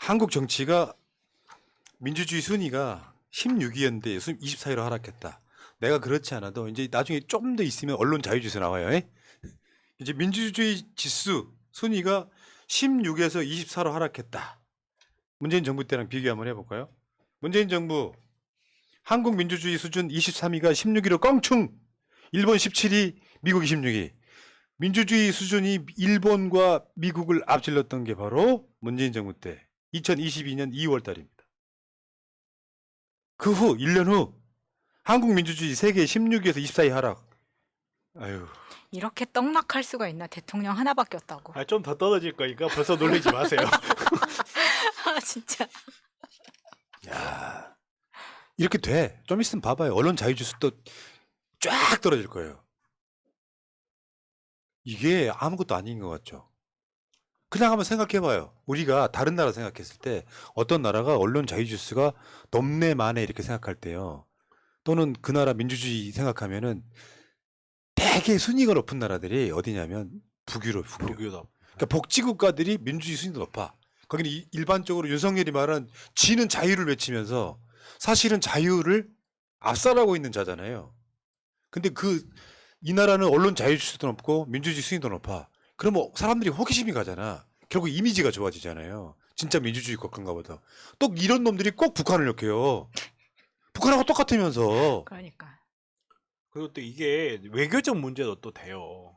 한국 정치가 민주주의 순위가 16위였는데 24위로 하락했다. 내가 그렇지 않아도 이제 나중에 좀 더 있으면 언론 자유지수 나와요. 이제 민주주의 지수 순위가 16에서 24로 하락했다. 문재인 정부 때랑 비교 한번 해볼까요? 문재인 정부 한국 민주주의 수준 23위가 16위로 껑충. 일본 17위, 미국 26위. 민주주의 수준이 일본과 미국을 앞질렀던 게 바로 문재인 정부 때 2022년 2월 달입니다. 그 후 1년 후 한국 민주주의 세계 16위에서 24위 하락. 아유. 이렇게 떡락할 수가 있나? 대통령 하나밖에 없다고. 아, 좀 더 떨어질 거니까 벌써 놀리지 마세요. 아 진짜. 야, 이렇게 돼. 좀 있으면 봐봐요. 언론 자유지수 또 쫙 떨어질 거예요. 이게 아무것도 아닌 것 같죠. 그냥 한번 생각해봐요. 우리가 다른 나라 생각했을 때 어떤 나라가 언론 자유지수가 높네 마네 이렇게 생각할 때요. 또는 그 나라 민주주의 생각하면은 되게 순위가 높은 나라들이 어디냐면 북유럽. 북유럽. 그러니까 복지국가들이 민주주의 순위도 높아. 거기는 일반적으로 윤석열이 말한 지는 자유를 외치면서 사실은 자유를 압살하고 있는 자잖아요. 근데 이 나라는 언론 자유지수도 높고 민주주의 순위도 높아. 그러면 사람들이 호기심이 가잖아. 결국 이미지가 좋아지잖아요. 진짜 민주주의 국가인가 보다. 또 이런 놈들이 꼭 북한을 욕해요. 북한하고 똑같으면서. 그러니까. 그리고 또 이게 외교적 문제도 또 돼요.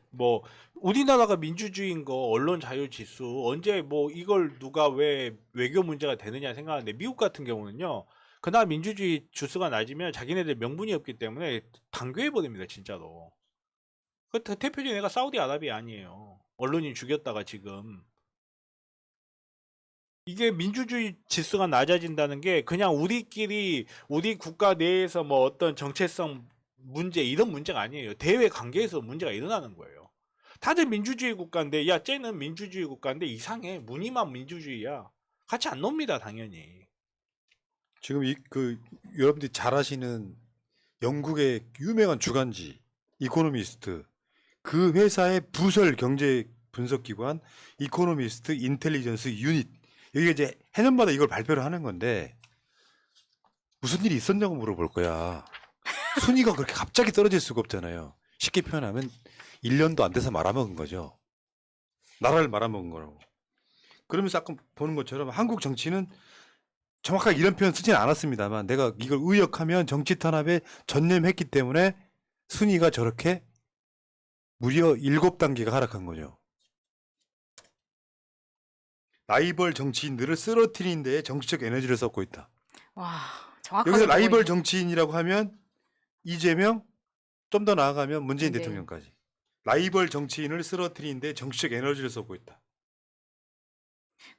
뭐 우리나라가 민주주의인 거 언론 자유 지수 언제 뭐 이걸 누가 왜 외교 문제가 되느냐 생각하는데 미국 같은 경우는요. 그나라 민주주의 지수가 낮으면 자기네들 명분이 없기 때문에 단교해 버립니다, 진짜로. 그 대표적인 애가 사우디아라비아 아니에요. 언론인 죽였다가 지금 이게 민주주의 지수가 낮아진다는 게 그냥 우리끼리 우리 국가 내에서 뭐 어떤 정체성 문제 이런 문제가 아니에요. 대외 관계에서 문제가 일어나는 거예요. 다들 민주주의 국가인데 야 쟤는 민주주의 국가인데 이상해. 무늬만 민주주의야. 같이 안 놉니다, 당연히. 지금 여러분들이 잘 아시는 영국의 유명한 주간지 이코노미스트 그 회사의 부설 경제 분석기관 이코노미스트 인텔리전스 유닛 여기가 이제 해년마다 이걸 발표를 하는 건데 무슨 일이 있었냐고 물어볼 거야. 순위가 그렇게 갑자기 떨어질 수가 없잖아요. 쉽게 표현하면 1년도 안 돼서 말아먹은 거죠. 나라를 말아먹은 거라고. 그러면서 아까 보는 것처럼 한국 정치는 정확하게 이런 표현 쓰지는 않았습니다만 내가 이걸 의역하면 정치 탄압에 전념했기 때문에 순위가 저렇게 무려 7단계가 하락한 거죠. 라이벌 정치인들을 쓰러뜨리는 데에 정치적 에너지를 쏟고 있다. 와 정확하게. 여기서 보고 라이벌 있네. 정치인이라고 하면 이재명, 좀 더 나아가면 문재인 네. 대통령까지. 라이벌 정치인을 쓰러뜨리는 데 정치적 에너지를 쏟고 있다.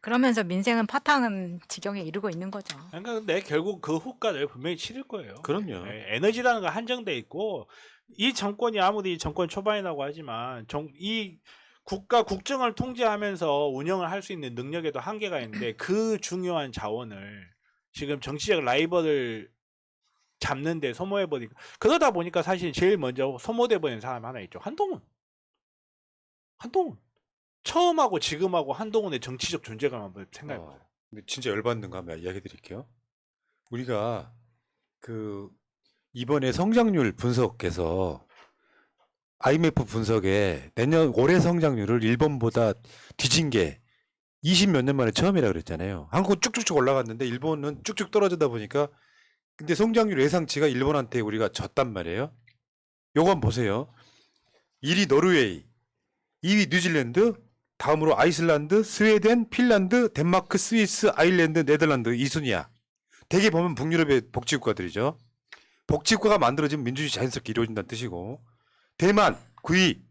그러면서 민생은 파탄 지경에 이르고 있는 거죠. 그러니까 근데 결국 그 후과를 분명히 치를 거예요. 그럼요. 에너지라는 건 한정돼 있고 이 정권이 아무리 정권 초반이라고 하지만 이 국가 국정을 통제하면서 운영을 할 수 있는 능력에도 한계가 있는데 그 중요한 자원을 지금 정치적 라이벌을 잡는데 소모해버리고 그러다 보니까 사실 제일 먼저 소모돼버린 사람 하나 있죠. 한동훈. 처음하고 지금하고 한동훈의 정치적 존재감 한번 생각해봐요. 근데 진짜 열받는 거 한번 이야기 드릴게요. 우리가 이번에 성장률 분석해서 IMF 분석에 올해 성장률을 일본보다 뒤진 게 20몇 년 만에 처음이라 그랬잖아요. 한국은 쭉쭉쭉 올라갔는데 일본은 쭉쭉 떨어지다 보니까 근데 성장률 예상치가 일본한테 우리가 졌단 말이에요. 요거 한번 보세요. 1위 노르웨이, 2위 뉴질랜드, 다음으로 아이슬란드, 스웨덴, 핀란드, 덴마크, 스위스, 아일랜드, 네덜란드 이 순위야. 대개 보면 북유럽의 복지국가들이죠. 복지국가가 만들어지면 민주주의 자연스럽게 이루어진다는 뜻이고 대만 9위,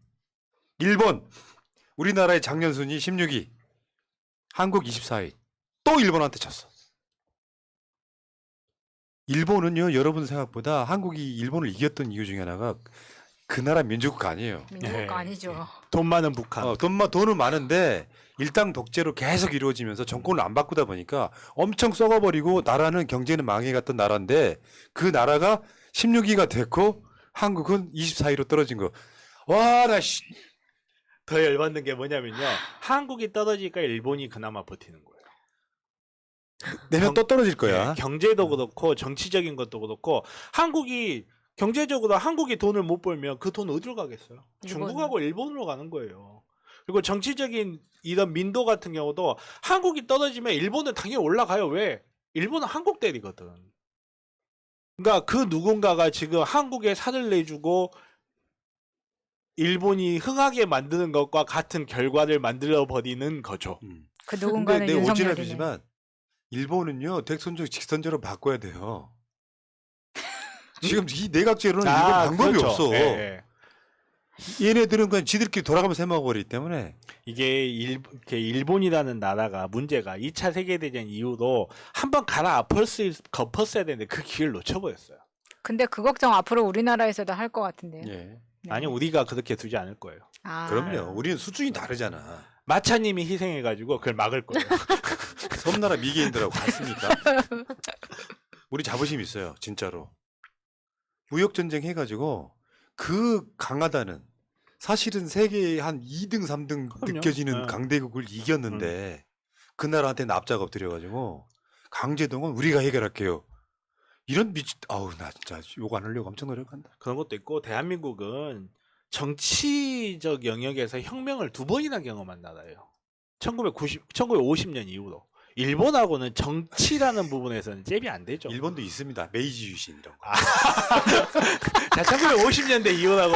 일본 우리나라의 작년 순위 16위, 한국 24위. 또 일본한테 졌어. 일본은요 여러분 생각보다 한국이 일본을 이겼던 이유 중에 하나가 그 나라 민주국가 아니에요. 민주국가 예. 아니죠. 돈 많은 북한. 돈은 많은데 일당 독재로 계속 이루어지면서 정권을 안 바꾸다 보니까 엄청 썩어버리고 나라는 경제는 망해갔던 나라인데 그 나라가 16위가 됐고 한국은 24위로 떨어진 거. 와, 더 열받는 게 뭐냐면요. 한국이 떨어지니까 일본이 그나마 버티는 거예요. 내년 또 떨어질 거야. 경제도 그렇고 정치적인 것도 그렇고 한국이 경제적으로 한국이 돈을 못 벌면 그 돈 어디로 가겠어요? 일본. 중국하고 일본으로 가는 거예요. 그리고 정치적인 이런 민도 같은 경우도 한국이 떨어지면 일본은 당연히 올라가요. 왜? 일본은 한국 대리거든. 그러니까 그 누군가가 지금 한국에 살을 내주고 일본이 흥하게 만드는 것과 같은 결과를 만들어 버리는 거죠. 그 근데 누군가는 내 오진을 윤석열이네. 비지만 일본은요 대선적 직선제로 바꿔야 돼요. 지금 이 내각제로는 이건 방법이 그렇죠. 없어. 예, 예. 얘네들은 그냥 지들끼리 돌아가면서 해먹어버리기 때문에 이게 일본이라는 나라가 문제가 2차 세계대전 이후로 한번 엎었어야 되는데 그 기회를 놓쳐버렸어요. 근데 그 걱정 앞으로 우리나라에서도 할 것 같은데요. 예. 네. 아니 우리가 그렇게 두지 않을 거예요. 아, 그럼요. 우리는 수준이 다르잖아. 마차님이 희생해가지고 그걸 막을 거예요. 섬나라 미개인들하고 같습니까? 우리 자부심 있어요, 진짜로. 무역 전쟁 해가지고 그 강하다는 사실은 세계의 한 2등, 3등 그럼요. 느껴지는 네. 강대국을 이겼는데 그 나라한테 납작 엎드려가지고 강제동은 우리가 해결할게요. 이런 아우 나 진짜 욕 안 하려고 엄청 노력한다. 그런 것도 있고 대한민국은 정치적 영역에서 혁명을 2번이나 경험한 나라예요. 1950년 이후로. 일본하고는 정치라는 부분에서는 잽이 안 되죠. 일본도 있습니다. 메이지 유신 이런 거. 자, 1950년대 이후라고.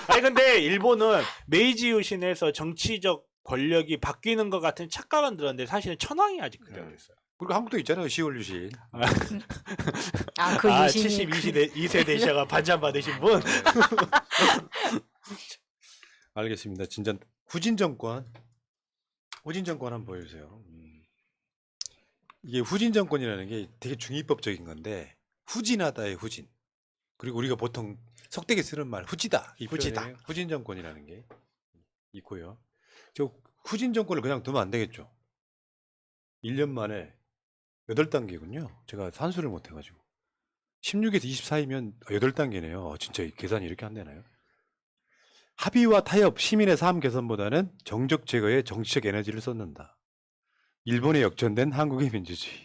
아니 근데 일본은 메이지 유신에서 정치적 권력이 바뀌는 것 같은 착각은 들었는데 사실은 천황이 아직 그대로 있어요. 그리고 한국도 있잖아요. 10월 유신. 그 아, 유신이 72세대셔가 반찬 받으신 분. 알겠습니다. 진짜 후진 정권 한번 보여주세요. 이게 후진 정권이라는 게 되게 중의법적인 건데 후진하다의 후진. 그리고 우리가 보통 속되게 쓰는 말 후지다. 이 후지다. 표현에 후진 정권이라는 게 있고요. 저 후진 정권을 그냥 두면 안 되겠죠. 1년 만에 8단계군요. 제가 산수를 못 해가지고 16에서 24이면 8단계네요. 진짜 계산이 이렇게 안 되나요? 합의와 타협, 시민의 삶 개선보다는 정적 제거에 정치적 에너지를 쏟는다. 일본에 역전된 한국의 민주주의.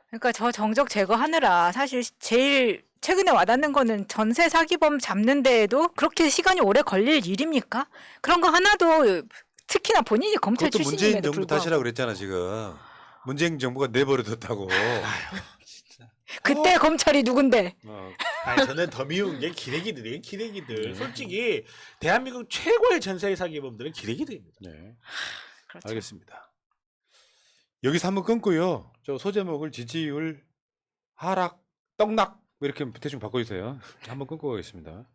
그러니까 저 정적 제거하느라 사실 제일 최근에 와닿는 거는 전세 사기범 잡는 데에도 그렇게 시간이 오래 걸릴 일입니까? 그런 거 하나도 특히나 본인이 검찰 그것도 문재인 출신임에도 정부 불구하고 탓이라고 그랬잖아 지금. 문재인 정부가 내버려뒀다고. 그때 검찰이 누군데? 아니 저는 더 미운 게 기레기들이에요. 기레기들. 네. 솔직히 대한민국 최고의 전세 사기범들은 기레기들입니다. 네, 그렇죠. 알겠습니다. 여기서 한번 끊고요. 저 소제목을 지지율 하락 떡락 이렇게 대충 바꿔주세요. 한번 끊고 가겠습니다.